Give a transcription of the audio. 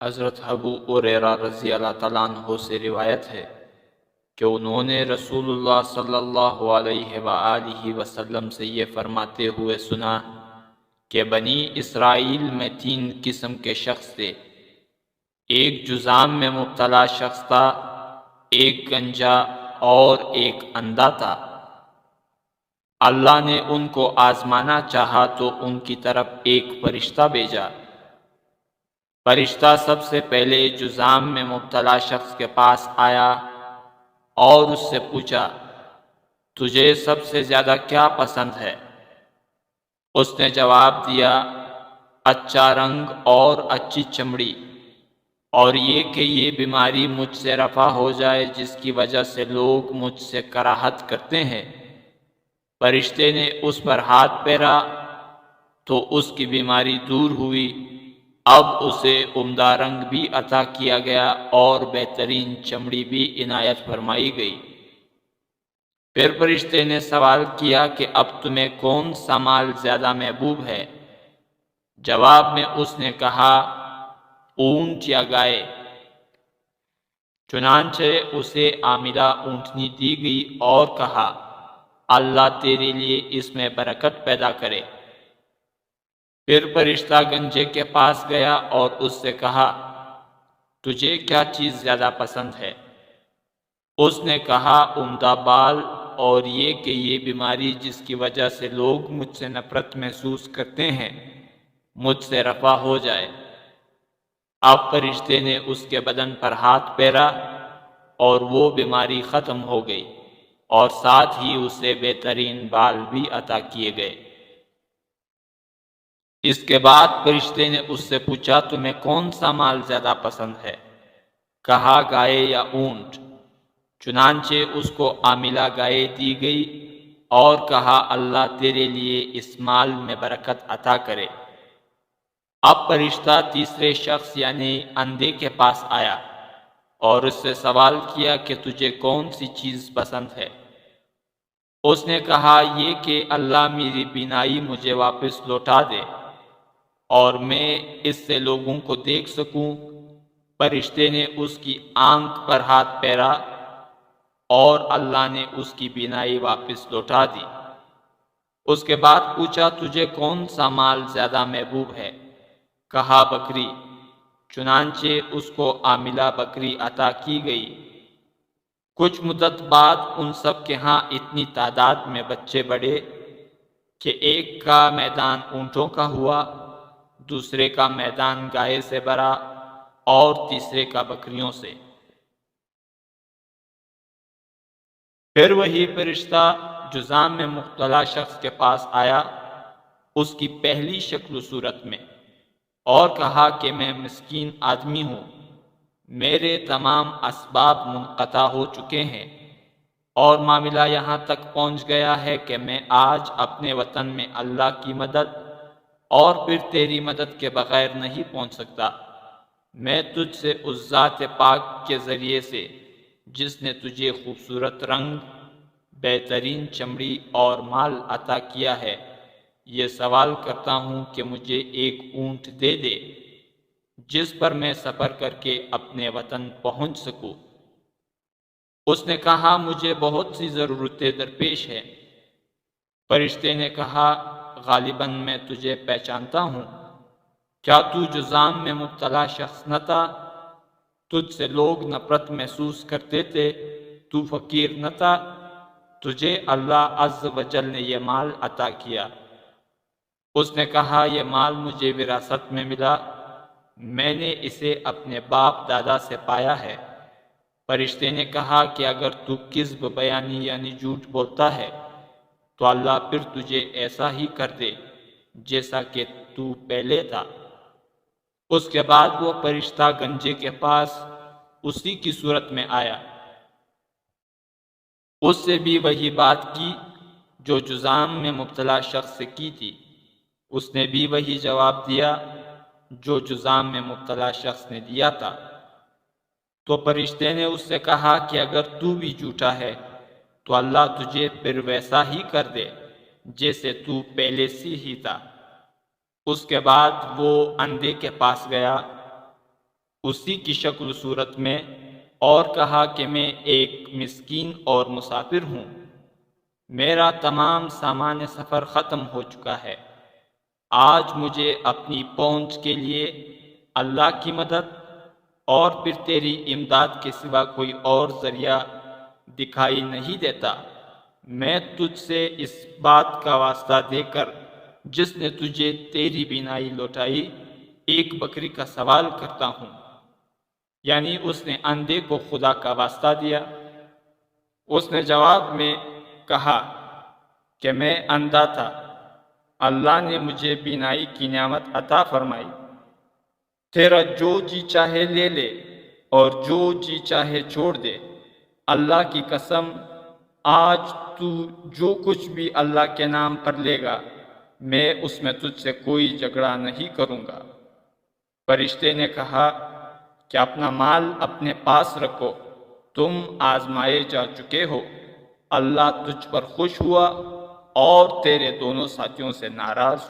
حضرت ابو ہریرہ رضی اللہ تعالیٰ عنہ سے روایت ہے کہ انہوں نے رسول اللہ صلی اللہ علیہ وآلہ وسلم سے یہ فرماتے ہوئے سنا کہ بنی اسرائیل میں 3 قسم کے شخص تھے۔ ایک جذام میں مبتلا شخص تھا، ایک گنجا اور ایک اندھا تھا۔ اللہ نے ان کو آزمانا چاہا تو ان کی طرف ایک فرشتہ بھیجا۔ فرشتہ سب سے پہلے جذام میں مبتلا شخص کے پاس آیا اور اس سے پوچھا، تجھے سب سے زیادہ کیا پسند ہے؟ اس نے جواب دیا، اچھا رنگ اور اچھی چمڑی، اور یہ کہ یہ بیماری مجھ سے رفع ہو جائے جس کی وجہ سے لوگ مجھ سے کراہت کرتے ہیں۔ فرشتے نے اس پر ہاتھ پھیرا تو اس کی بیماری دور ہوئی۔ اب اسے عمدہ رنگ بھی عطا کیا گیا اور بہترین چمڑی بھی عنایت فرمائی گئی۔ پھر فرشتے نے سوال کیا کہ اب تمہیں کون سا مال زیادہ محبوب ہے؟ جواب میں اس نے کہا، اونٹ یا گائے۔ چنانچہ اسے عاملہ اونٹنی دی گئی اور کہا، اللہ تیرے لیے اس میں برکت پیدا کرے۔ پھر فرشتہ گنجے کے پاس گیا اور اس سے کہا، تجھے کیا چیز زیادہ پسند ہے؟ اس نے کہا، عمدہ بال، اور یہ کہ یہ بیماری جس کی وجہ سے لوگ مجھ سے نفرت محسوس کرتے ہیں مجھ سے رفع ہو جائے۔ اب فرشتے نے اس کے بدن پر ہاتھ پھیرا اور وہ بیماری ختم ہو گئی، اور ساتھ ہی اسے بہترین بال بھی عطا کیے گئے۔ اس کے بعد فرشتے نے اس سے پوچھا، تمہیں کون سا مال زیادہ پسند ہے؟ کہا، گائے یا اونٹ۔ چنانچہ اس کو عاملہ گائے دی گئی اور کہا، اللہ تیرے لیے اس مال میں برکت عطا کرے۔ اب فرشتہ تیسرے شخص یعنی اندھے کے پاس آیا اور اس سے سوال کیا کہ تجھے کون سی چیز پسند ہے؟ اس نے کہا، یہ کہ اللہ میری بینائی مجھے واپس لوٹا دے اور میں اس سے لوگوں کو دیکھ سکوں۔ فرشتے نے اس کی آنکھ پر ہاتھ پھیرا اور اللہ نے اس کی بینائی واپس لوٹا دی۔ اس کے بعد پوچھا، تجھے کون سا مال زیادہ محبوب ہے؟ کہا، بکری۔ چنانچہ اس کو عاملہ بکری عطا کی گئی۔ کچھ مدت بعد ان سب کے ہاں اتنی تعداد میں بچے بڑھے کہ ایک کا میدان اونٹوں کا ہوا، دوسرے کا میدان گائے سے بھرا اور تیسرے کا بکریوں سے۔ پھر وہی فرشتہ جذام میں مبتلا شخص کے پاس آیا اس کی پہلی شکل و صورت میں اور کہا کہ میں مسکین آدمی ہوں، میرے تمام اسباب منقطع ہو چکے ہیں اور معاملہ یہاں تک پہنچ گیا ہے کہ میں آج اپنے وطن میں اللہ کی مدد اور پھر تیری مدد کے بغیر نہیں پہنچ سکتا۔ میں تجھ سے اس ذات پاک کے ذریعے سے جس نے تجھے خوبصورت رنگ، بہترین چمڑی اور مال عطا کیا ہے، یہ سوال کرتا ہوں کہ مجھے ایک اونٹ دے دے جس پر میں سفر کر کے اپنے وطن پہنچ سکوں۔ اس نے کہا، مجھے بہت سی ضرورتیں درپیش ہیں۔ فرشتے نے کہا، غالباً میں تجھے پہچانتا ہوں۔ کیا تو جذام میں مبتلا شخص نہ تھا؟ تجھ سے لوگ نفرت محسوس کرتے تھے، تو فقیر نہ تھا؟ تجھے اللہ عز و جل نے یہ مال عطا کیا۔ اس نے کہا، یہ مال مجھے وراثت میں ملا، میں نے اسے اپنے باپ دادا سے پایا ہے۔ فرشتے نے کہا کہ اگر تو کذب بیانی یعنی جھوٹ بولتا ہے تو اللہ پھر تجھے ایسا ہی کر دے جیسا کہ تو پہلے تھا۔ اس کے بعد وہ فرشتہ گنجے کے پاس اسی کی صورت میں آیا۔ اس سے بھی وہی بات کی جو جذام میں مبتلا شخص سے کی تھی۔ اس نے بھی وہی جواب دیا جو جذام میں مبتلا شخص نے دیا تھا۔ تو فرشتے نے اس سے کہا کہ اگر تو بھی جھوٹا ہے تو اللہ تجھے پھر ویسا ہی کر دے جیسے تو پہلے سے ہی تھا۔ اس کے بعد وہ اندھے کے پاس گیا اسی کی شکل و صورت میں اور کہا کہ میں ایک مسکین اور مسافر ہوں، میرا تمام سامان سفر ختم ہو چکا ہے، آج مجھے اپنی پہنچ کے لیے اللہ کی مدد اور پھر تیری امداد کے سوا کوئی اور ذریعہ دکھائی نہیں دیتا۔ میں تجھ سے اس بات کا واسطہ دے کر جس نے تجھے تیری بینائی لوٹائی ایک بکری کا سوال کرتا ہوں، یعنی اس نے اندھے کو خدا کا واسطہ دیا۔ اس نے جواب میں کہا کہ میں اندھا تھا، اللہ نے مجھے بینائی کی نعمت عطا فرمائی، تیرا جو جی چاہے لے لے اور جو جی چاہے چھوڑ دے، اللہ کی قسم آج تو جو کچھ بھی اللہ کے نام پر لے گا میں اس میں تجھ سے کوئی جھگڑا نہیں کروں گا۔ فرشتے نے کہا کہ اپنا مال اپنے پاس رکھو، تم آزمائے جا چکے ہو، اللہ تجھ پر خوش ہوا اور تیرے دونوں ساتھیوں سے ناراض